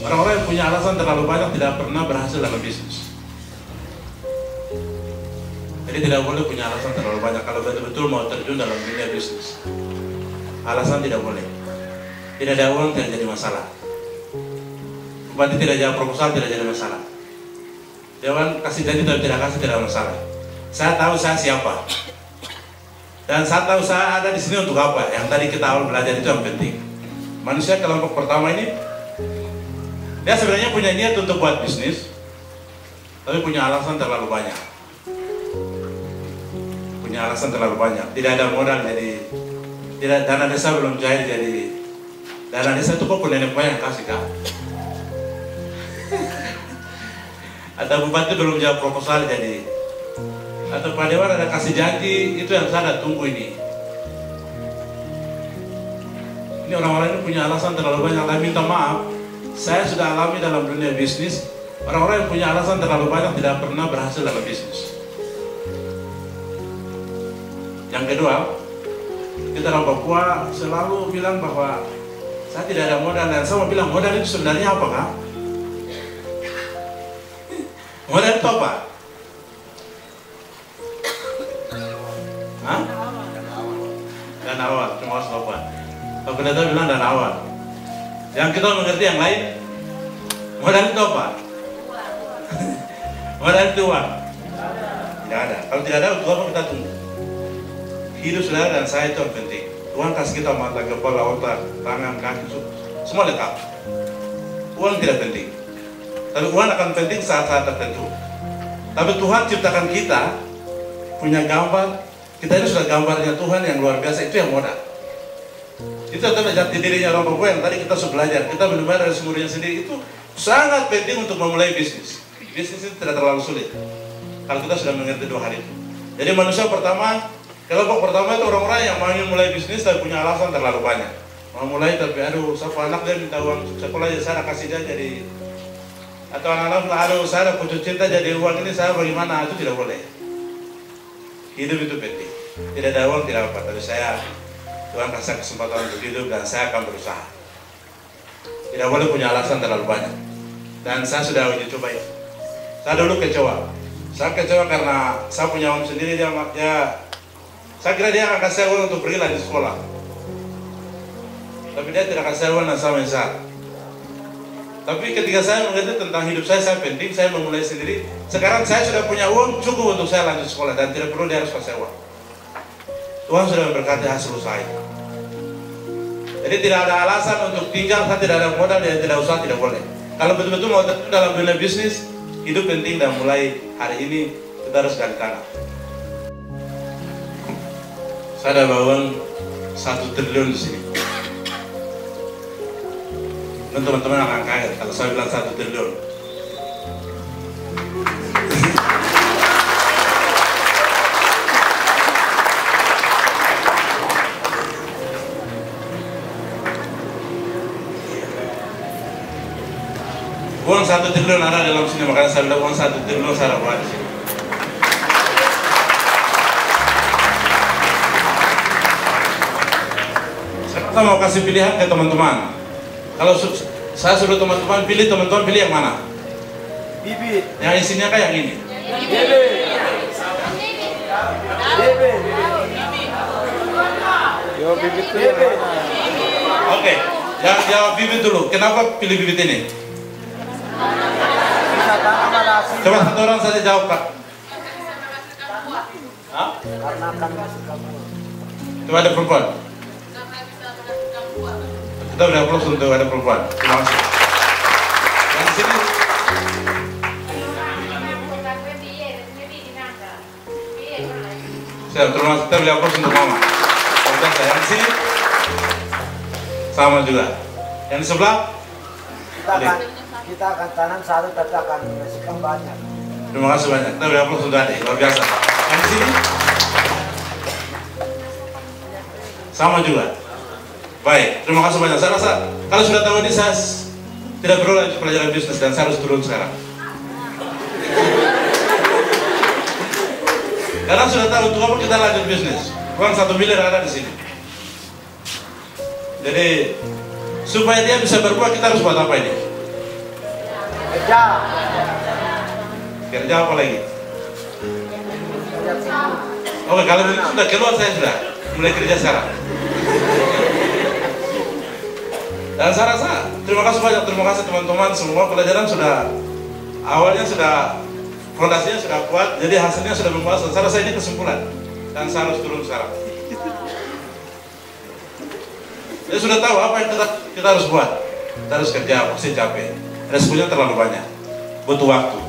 Orang-orang yang punya alasan terlalu banyak tidak pernah berhasil dalam bisnis. Jadi tidak boleh punya alasan terlalu banyak kalau betul-betul mau terjun dalam dunia bisnis. Alasan tidak boleh. Tidak ada uang tidak jadi masalah. Bupati tidak jawab proposal tidak jadi masalah. Dewan kasih janji tapi tidak kasih tidak masalah. Saya tahu saya siapa. Dan saya tahu saya ada di sini untuk apa. Yang tadi kita awal belajar itu yang penting. Manusia kelompok pertama ini, dia sebenarnya punya niat untuk buat bisnis, tapi punya alasan terlalu banyak. Punya alasan terlalu banyak. Tidak ada modal jadi, tidak dana desa belum cair jadi, dana desa itu kok nenek moyang kasih kah? Atau bupati belum jawab proposal jadi, atau Pak Dewan ada kasih janji, itu yang saya tunggu ini. Ini orang-orang ini punya alasan terlalu banyak. Saya minta maaf, saya sudah alami dalam dunia bisnis, orang-orang yang punya alasan terlalu banyak tidak pernah berhasil dalam bisnis. Yang kedua, kita orang Papua selalu bilang bahwa saya tidak ada modal, dan saya mau bilang modal itu sebenarnya apa kah? Modal itu apa? Hah? Dan awal, cuma harus lupa. Kalau kita bilang dan awal. Yang kita mengerti yang lain, modal itu apa? Modal itu uang. Tidak ada. Kalau tidak ada, untuk apa kita tunggu? Hidup saudara dan saya itu yang penting. Tuhan kasih kita mata, kepala, otak, tangan, kaki, semua lengkap. Uang tidak penting. Tapi uang akan penting saat-saat tertentu. Tapi Tuhan ciptakan kita punya gambar. Kita ini sudah gambarnya Tuhan yang luar biasa, itu yang modal. Itu adalah jati dirinya orang Papua yang tadi kita sudah belajar. Kita benar-benar dari sumbernya sendiri, itu sangat penting untuk memulai bisnis. Bisnis itu tidak terlalu sulit kalau kita sudah mengerti dua hal itu. Jadi manusia pertama, kelompok pertama itu orang-orang yang mau mulai bisnis tapi punya alasan terlalu banyak. Mau mulai tapi aduh, siapa anak dia minta uang sekolah, saya kasih dia jadi, atau anak-anak aduh saya putus cinta jadi uang ini saya bagaimana, itu tidak boleh. Hidup itu penting. Tidak ada uang tidak apa, tapi saya Tuhan kasih kesempatan untuk hidup dan saya akan berusaha. Tidak boleh punya alasan terlalu banyak. Dan saya sudah uji coba itu. Saya dulu kecewa. Saya kecewa karena saya punya uang sendiri, dia saya kira dia akan kasih uang untuk pergi lanjut sekolah. Tapi dia tidak kasih uang dan saya menyesal. Tapi ketika saya mengerti tentang hidup saya penting, saya memulai sendiri. Sekarang saya sudah punya uang cukup untuk saya lanjut sekolah dan tidak perlu dia harus kasih uang. Tuhan sudah memberkati hasil usaha itu. Jadi tidak ada alasan untuk tinggal, saya tidak ada modal, dan tidak usah, tidak boleh. Kalau betul-betul mau terjun dalam dunia bisnis, hidup penting dan mulai hari ini kita harus gali tangan. Saya ada bangun 1 triliun di sini. Dan teman-teman akan kaget kalau saya bilang 1 triliun. Uang 1 triliun ada dalam sini, makanya saya bilang uang 1 triliun saya buat di sini. Saya mau kasih pilihan ke teman-teman. Kalau saya suruh teman-teman pilih yang mana? Bibit. Yang isinya kan yang ini? Bibit. Bibit. Yo bibit tuh yang mana? Oke, yang jawab bibit dulu. Kenapa pilih bibit ini? Bisa tanam ada hasil. Coba satu orang saja jawab, Kak. Hah? Karena akan suka buah. Coba ada perempuan. Kita udah close untuk ada perempuan. Terima kasih. Yang di sini. Siap, terima kasih. Kita beli close untuk mama. Yang di sini sama juga. Yang di sebelah kita akan tanam satu tapi akan menghasilkan banyak. Terima kasih banyak. Kita beli close untuk adik. Luar biasa. Yang di sini sama juga. Baik, terima kasih banyak. Saya rasa kalau sudah tahu ini saya tidak perlu lanjut pelajaran bisnis dan saya harus turun sekarang. Karena sudah tahu untuk apa kita lanjut bisnis. Uang 1 miliar ada di sini. Jadi supaya dia bisa berbuat kita harus buat apa ini? Kerja. Kerja apa lagi? Kerja sini. Oke, kalau begitu sudah keluar saya sudah mulai kerja sekarang. Dan saya rasa terima kasih banyak, terima kasih teman-teman semua. Pelajaran sudah awalnya sudah fondasinya sudah kuat, jadi hasilnya sudah memuaskan. Saya rasa ini kesimpulan dan saya harus turun sekarang. Jadi sudah tahu apa yang kita harus buat. Kita harus kerja, pasti capek. Resikonya terlalu banyak, butuh waktu.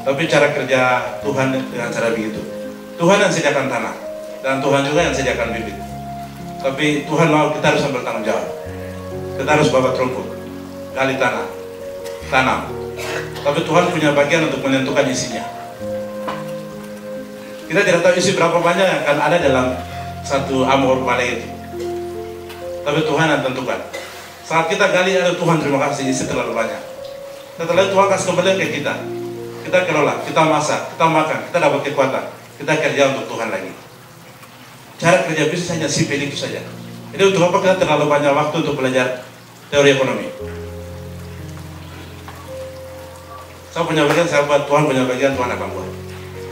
Tapi cara kerja Tuhan dengan cara begitu. Tuhan yang sediakan tanah dan Tuhan juga yang sediakan bibit. Tapi Tuhan mau kita harus ambil tanggung jawab. Kita harus babat rumput, gali tanah, tanam. Tapi Tuhan punya bagian untuk menentukan isinya. Kita tidak tahu isi berapa banyak yang akan ada dalam satu amor balai itu. Tapi Tuhan yang tentukan. Saat kita gali ada Tuhan terima kasih isi terlalu banyak. Setelah itu Tuhan kasih kembali ke kita. Kita kelola, kita masak, kita makan, kita dapat kekuatan. Kita kerja untuk Tuhan lagi. Cara kerja bisnis hanya simpel itu saja. Jadi untuk apa kita terlalu banyak waktu untuk belajar teori ekonomi? Saya punya bagian, saya buat, Tuhan punya bagian, Tuhan akan buat.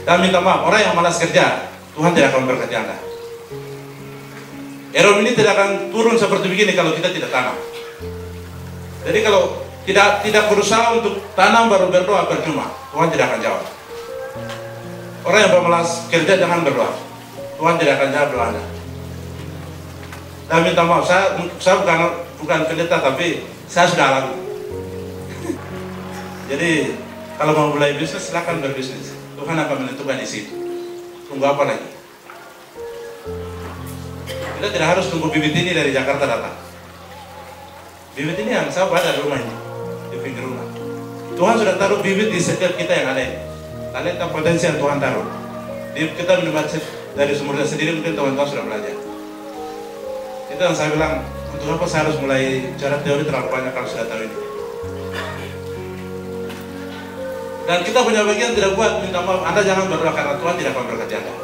Dan minta maaf, orang yang malas kerja, Tuhan tidak akan memberkati Anda. Ekonomi ini tidak akan turun seperti begini kalau kita tidak tanam. Jadi kalau tidak berusaha untuk tanam baru berdoa percuma, Tuhan tidak akan jawab. Orang yang bermalas kerja jangan berdoa, Tuhan tidak akan jawab doa Anda. Dan minta maaf, saya bukan pendeta tapi saya sudah alami. Jadi kalau mau mulai bisnis silakan berbisnis. Tuhan akan menentukan isi itu. Tunggu apa lagi? Kita tidak harus tunggu bibit ini dari Jakarta datang. Bibit ini yang saya baca di rumah ini, di pinggir rumah. Tuhan sudah taruh bibit di setiap kita yang ada ini. Talenta potensi yang Tuhan taruh. Kita mendapat dari sumbernya sendiri, mungkin teman-teman sudah belajar. Itu yang saya bilang, untuk apa saya harus mulai cara teori terlalu banyak kalau sudah tahu ini. Dan kita punya bagian tidak buat, minta maaf, Anda jangan berdoa karena Tuhan tidak akan berkati Anda.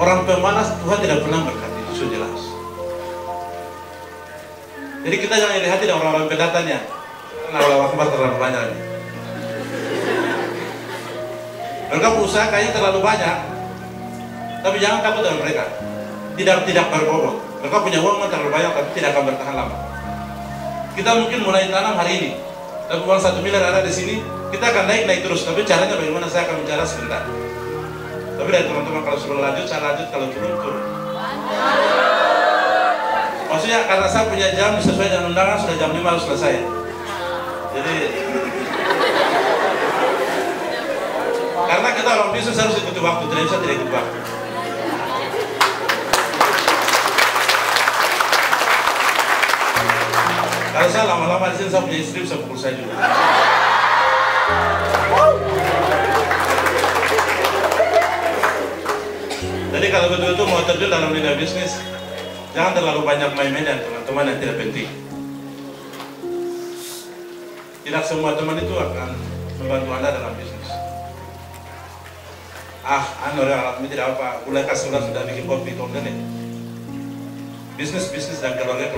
Orang pemalas Tuhan tidak pernah berkati, itu jelas. Jadi kita jangan lihat tidak orang-orang pendatangnya, karena Allah Akbar terlalu banyak ini. Mereka berusaha kayaknya terlalu banyak, tapi jangan takut dengan mereka. Tidak berbobot. Mereka punya uang terlalu banyak, tapi tidak akan bertahan lama. Kita mungkin mulai tanam hari ini, tapi uang 1 miliar ada di sini, kita akan naik terus. Tapi caranya bagaimana saya akan bicara sebentar. Tapi dari teman-teman kalau suruh lanjut, saya lanjut, kalau turun. Maksudnya karena saya punya jam sesuai dengan undangan sudah jam 5 harus selesai. Jadi karena kita orang bisnis harus ikuti waktu, tidak bisa tidak ikut waktu. Kalau saya lama-lama di sini saya punya istri bisa pukul saya juga. Jadi kalau betul-betul mau terjun dalam dunia bisnis, jangan terlalu banyak main-main dengan teman-teman yang tidak penting. Tidak semua teman itu akan membantu Anda dalam bisnis. Orang tidak apa, mulai kasih sudah bikin kopi, nih. Bisnis dan keluarga.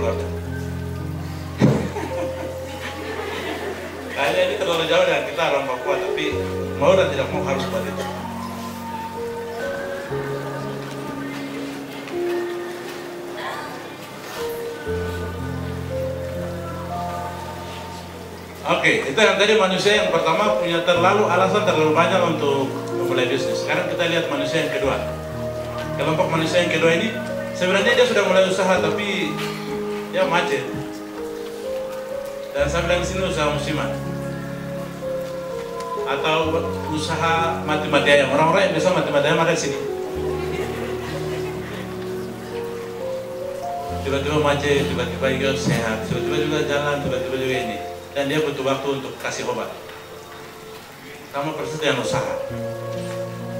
Kayaknya ini terlalu jauh dengan kita orang Papua, tapi mau dan tidak mau harus buat itu. Oke, itu yang tadi manusia yang pertama punya alasan terlalu banyak untuk memulai bisnis. Sekarang kita lihat manusia yang kedua. Kelompok manusia yang kedua ini sebenarnya dia sudah mulai usaha tapi dia macet. Dan saya bilang di sini usaha musiman atau usaha mati-mati ayam. Orang-orang yang biasa mati-mati ayam ada di sini. Tiba-tiba macet, tiba-tiba juga sehat, tiba-tiba juga jalan, tiba-tiba juga ini. Dan dia butuh waktu untuk kasih obat. Sama persis dengan usaha.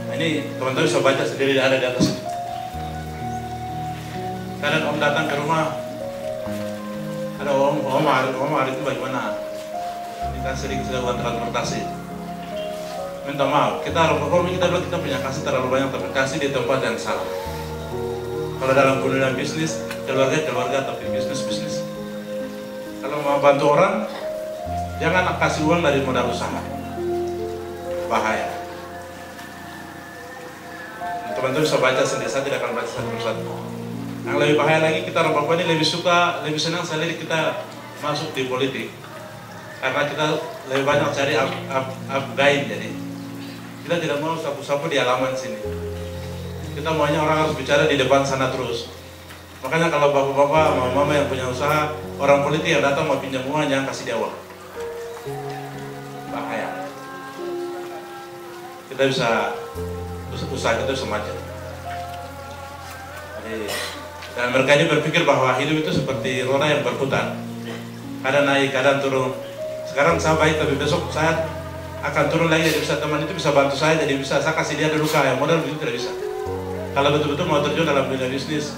Nah, ini teman-teman bisa baca sendiri, ada di atas ini. Kadang om datang ke rumah, ada om hari itu bagaimana? Kita sering sudah buat transportasi. Minta maaf, kita bilang kita punya kasih terlalu banyak, tapi kasih di tempat yang salah. Kalau dalam dunia bisnis, keluarga tapi bisnis. Kalau mau bantu orang, Jangan kasih uang dari modal usaha. Bahaya. Teman-teman bisa baca sendiri, saya tidak akan baca satu persatu. Yang lebih bahaya lagi, kita orang Papua ini lebih senang sekali kita masuk di politik. Karena kita lebih banyak cari upgain, jadi kita tidak mau sapu-sapu di halaman sini. Kita maunya orang harus bicara di depan sana terus. Makanya kalau bapak-bapak, mama-mama yang punya usaha, orang politik yang datang mau pinjam uang, jangan kasih dia uang. Bahaya. Kita bisa usaha itu semacam. Dan mereka ini berpikir bahwa hidup itu seperti roda yang berputar. Kadang naik, kadang turun. Sekarang saya baik, tapi besok saya akan turun lagi, jadi bisa teman itu bisa bantu saya, jadi bisa saya kasih dia dulu kaya, modal begitu tidak bisa. Kalau betul-betul mau terjun dalam dunia bisnis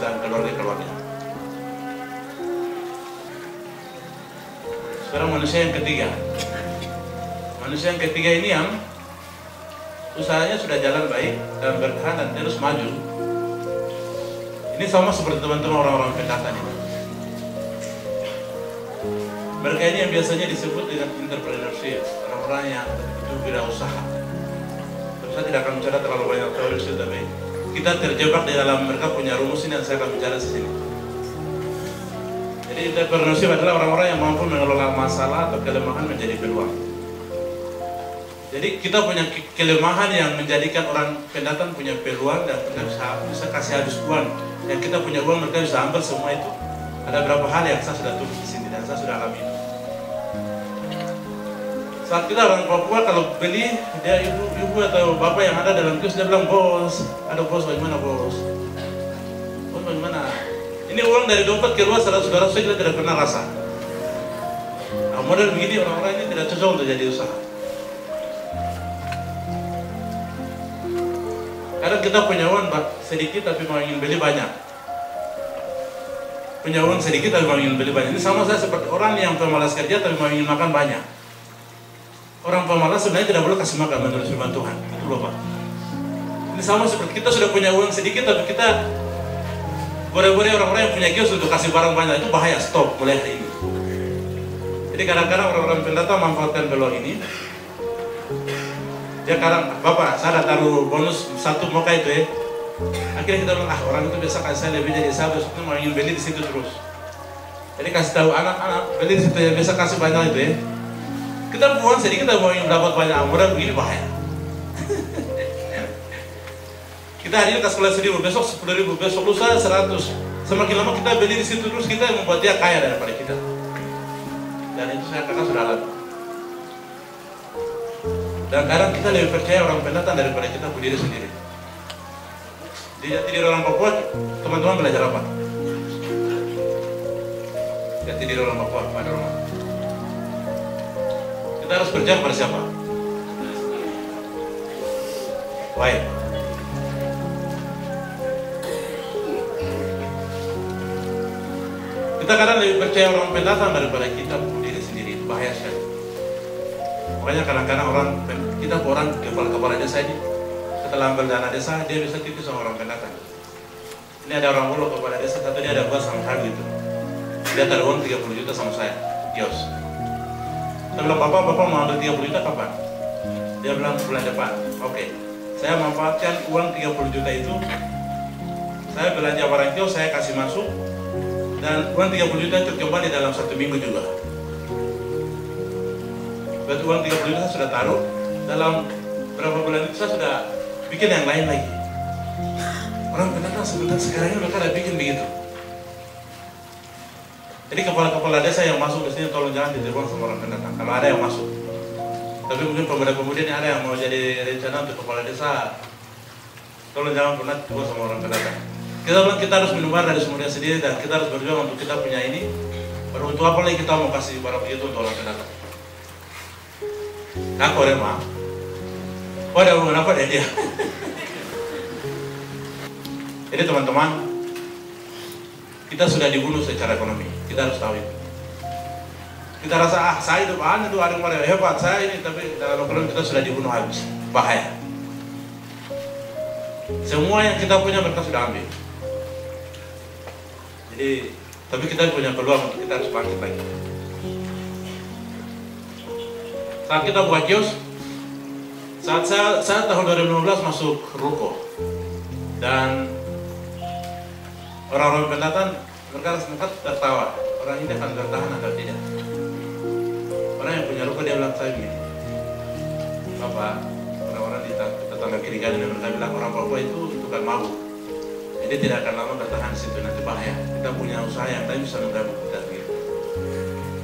dan keluarga. Sekarang manusia yang ketiga. Manusia yang ketiga ini yang usahanya sudah jalan baik dan bertahan dan terus maju. Ini sama seperti teman-teman orang-orang pendatan ini. Mereka ini yang biasanya disebut dengan entrepreneurship, orang-orang yang itu wirausaha. Terus saya tidak akan bicara terlalu banyak teori, tapi kita terjebak di dalam mereka punya rumus ini yang saya akan bicara di sini. Jadi entrepreneurship adalah orang-orang yang mampu mengelola masalah atau kelemahan menjadi peluang. Jadi kita punya kelemahan yang menjadikan orang pendatang punya peluang dan kita bisa kasih habis uang. Yang kita punya uang mereka bisa ambil semua itu. Ada beberapa hal yang saya sudah tulis di sini dan saya sudah alami. Saat kita orang Papua kalau beli, dia ibu atau bapak yang ada dalam kios dia bilang, bos, ada bos bagaimana bos? Bos bagaimana? Ini uang dari dompet keluar saudara-saudara kita tidak pernah rasa. Nah, model begini orang-orang ini tidak cocok untuk jadi usaha. Kadang kita punya uang sedikit tapi mau ingin beli banyak. Punya uang sedikit tapi mau ingin beli banyak. Ini sama saya seperti orang yang pemalas kerja tapi mau ingin makan banyak. Orang pemalas sebenarnya tidak boleh kasih makan menurut firman Tuhan. Itu loh Pak. Ini sama seperti kita sudah punya uang sedikit tapi kita boleh-boleh orang-orang yang punya kios untuk kasih barang banyak. Itu bahaya, stop mulai hari ini. Jadi kadang-kadang orang-orang pendatang memanfaatkan peluang ini. Dia kadang, bapak saya taruh bonus 1 moka itu ya. Akhirnya kita bilang, orang itu biasa kasih saya lebih, jadi saya besoknya mau ingin beli di situ terus. Jadi kasih tahu anak-anak beli di situ ya, biasa kasih banyak itu ya. Kita buang sedikit, kita mau ingin dapat banyak, mudah begini bahaya. Kita hari ini kasih 10.000, besok 10.000, besok lusa 100. Semakin lama kita beli di situ terus, kita membuat dia kaya daripada kita. Dan itu saya katakan sudah alami. Dan kadang kita lebih percaya orang pendatang daripada kita berdiri sendiri. Di jati diri orang Papua, teman-teman belajar apa? Jati diri orang Papua pada rumah. Kita harus percaya pada siapa? Baik. Kita kadang lebih percaya orang pendatang daripada kita berdiri sendiri. Bahaya sekali. Makanya kadang-kadang kita kepala desa ini setelah ambil dana desa, dia bisa tipu sama orang pendatang. Ini ada orang mulu kepala desa, satu dia ada buat sama saya gitu. Dia taruh uang 30 juta sama saya, kios. Saya bilang, bapak mau ambil 30 juta kapan? Dia bilang bulan depan. Oke. Saya manfaatkan uang 30 juta itu, saya belanja barang kios, saya kasih masuk, dan uang 30 juta itu kembali dalam 1 minggu juga. Berarti uang 30 juta saya sudah taruh, dalam berapa bulan itu saya sudah bikin yang lain lagi. Orang pendatang sebenarnya sekarang ini mereka ada bikin begitu. Jadi kepala-kepala desa yang masuk ke sini tolong jangan diterbang sama orang pendatang. Kalau ada yang masuk, tapi mungkin pemuda-pemuda ini ada yang mau jadi rencana untuk kepala desa, tolong jangan pernah diterbang sama orang pendatang. Kita bilang kita harus minum dari sumbernya sendiri dan kita harus berjuang untuk kita punya ini. Baru untuk apa lagi kita mau kasih barang begitu untuk orang pendatang? Aku ada mah. Oh, ada hubungan apa dia? Jadi teman-teman, kita sudah dibunuh secara ekonomi. Kita harus tahu itu. Kita rasa saya itu ada yang hebat saya ini, tapi dalam ekonomi kita sudah dibunuh habis. Bahaya. Semua yang kita punya mereka sudah ambil. Jadi, tapi kita punya peluang untuk kita harus bangkit lagi. Saat kita buka kios, saat saya tahun 2015 masuk ruko, dan orang-orang pendatang mereka tertawa, orang ini akan bertahan atau tidak. Orang yang punya ruko dia bilang saya begini, Bapak, orang-orang di tetangga kiri kanan mereka bilang orang Papua itu tukang mabuk, jadi tidak akan lama bertahan di situ, nanti bahaya. Kita punya usaha yang lain bisa menggabung kita gitu.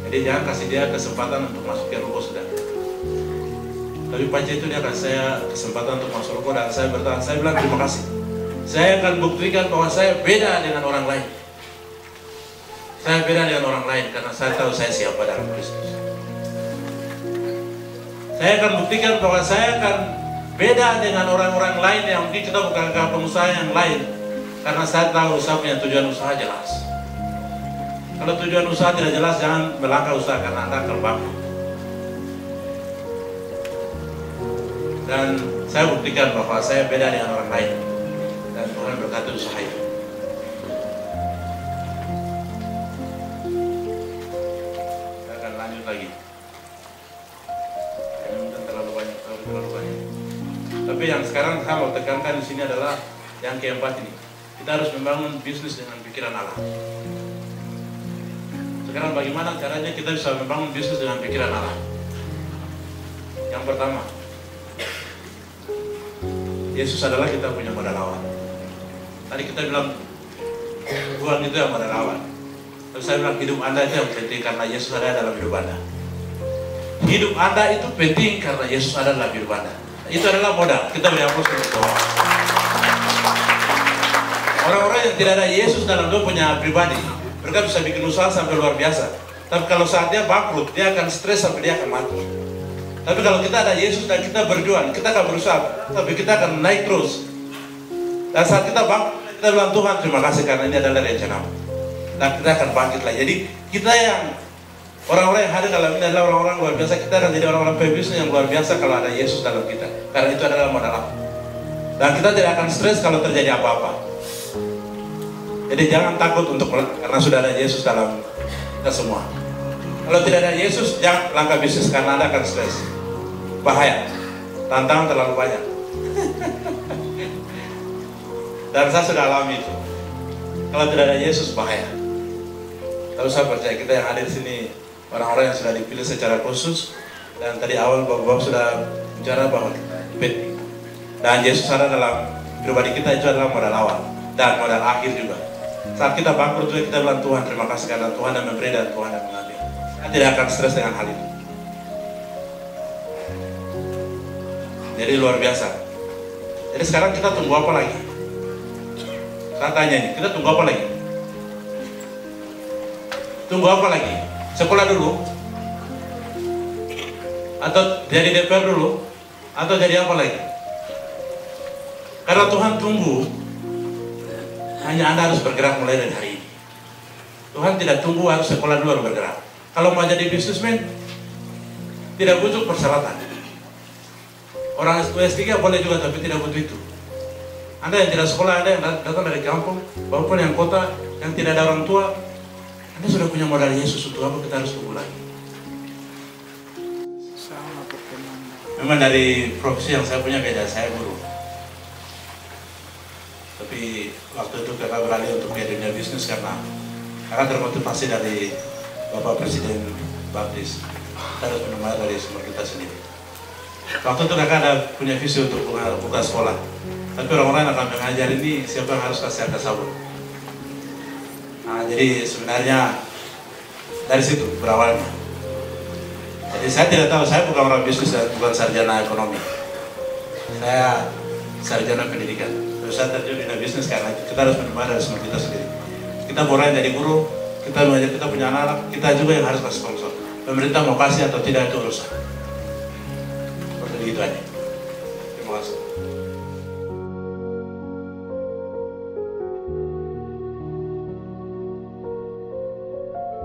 Jadi jangan kasih dia kesempatan untuk masuk ke ruko sudah. Tapi panci itu dia kasih saya kesempatan untuk masuk ruko dan saya bertahan. Saya bilang terima kasih. Saya akan buktikan bahwa saya beda dengan orang lain. Saya beda dengan orang lain karena saya tahu saya siapa dalam Kristus. Saya akan buktikan bahwa saya akan beda dengan orang-orang lain yang mungkin kita bukan pengusaha yang lain, karena saya tahu saya punya tujuan usaha jelas. Kalau tujuan usaha tidak jelas, jangan melangkah usaha karena Anda akan bangkrut. Dan saya buktikan bahwa saya beda dengan orang lain, dan Tuhan berkati usaha itu. Saya akan lanjut lagi. Ini mungkin terlalu banyak. Tapi yang sekarang saya mau tekankan di sini adalah yang keempat ini. Kita harus membangun bisnis dengan pikiran Allah. Sekarang bagaimana caranya kita bisa membangun bisnis dengan pikiran Allah? Yang pertama, Yesus adalah kita punya modal awal. Tadi kita bilang uang itu yang modal awal. Tapi saya bilang hidup Anda itu yang penting karena Yesus ada dalam hidup Anda. Hidup Anda itu penting karena Yesus ada dalam hidup Anda. Itu adalah modal. Kita beri aplaus untuk Tuhan. Orang-orang yang tidak ada Yesus dalam dia punya pribadi, mereka bisa bikin usaha sampai luar biasa. Tapi kalau saat dia bangkrut, dia akan stres sampai dia akan mati. Tapi kalau kita ada Yesus dan kita berjuang, kita akan berusaha, tapi kita akan naik terus. Dan saat kita bangkrut, kita bilang Tuhan terima kasih karena ini adalah rencana-Mu. Dan kita akan bangkit lagi. Jadi kita yang orang-orang yang hadir dalam ini adalah orang-orang luar biasa. Kita akan jadi orang-orang pebisnis yang luar biasa kalau ada Yesus dalam kita. Karena itu adalah modal. Dan kita tidak akan stres kalau terjadi apa-apa. Jadi jangan takut untuk karena sudah ada Yesus dalam kita semua. Kalau tidak ada Yesus, jangan langkah bisnis karena Anda akan stres. Bahaya. Tantangan terlalu banyak. Dan saya sudah alami itu. Kalau tidak ada Yesus, bahaya. Tapi saya percaya kita yang ada di sini orang-orang yang sudah dipilih secara khusus, dan tadi awal Bapak sudah bicara bahwa penting. Dan Yesus ada dalam pribadi kita, itu adalah modal awal dan modal akhir juga. Saat kita bangkrut juga kita bilang Tuhan terima kasih karena Tuhan yang memberi dan Tuhan yang mengambil. Saya tidak akan stres dengan hal itu. Jadi luar biasa. Jadi sekarang kita tunggu apa lagi? Saya tanya ini, kita tunggu apa lagi? Tunggu apa lagi? Sekolah dulu? Atau jadi DPR dulu? Atau jadi apa lagi? Karena Tuhan tunggu, hanya Anda harus bergerak mulai dari hari ini. Tuhan tidak tunggu harus sekolah dulu baru bergerak. Kalau mau jadi bisnismen, tidak butuh persyaratan. Orang S3 boleh juga, tapi tidak butuh itu. Anda yang tidak sekolah, Anda yang datang dari kampung, maupun yang kota, yang tidak ada orang tua, Anda sudah punya modal Yesus. Untuk apa kita harus tunggu lagi? Memang dari profesi yang saya punya beda, saya guru. Tapi waktu itu kakak beralih untuk ke dunia bisnis karena kakak termotivasi dari Bapak Presiden Baptis. Kita harus memulai dari sumber kita sendiri. Waktu itu kakak ada punya visi untuk buka sekolah. Tapi orang-orang akan mengajar ini siapa yang harus kasih harga sabun. Nah, jadi sebenarnya dari situ berawalnya. Jadi saya tidak tahu, saya bukan orang bisnis, saya bukan sarjana ekonomi. Saya sarjana pendidikan. Terus saya terjun di bisnis karena kita harus memulai dari sumber kita sendiri. Kita mulai dari guru, kita mengajar, kita punya anak, kita juga yang harus kasih sponsor. Pemerintah mau kasih atau tidak itu urusan. Seperti itu aja. Terima kasih.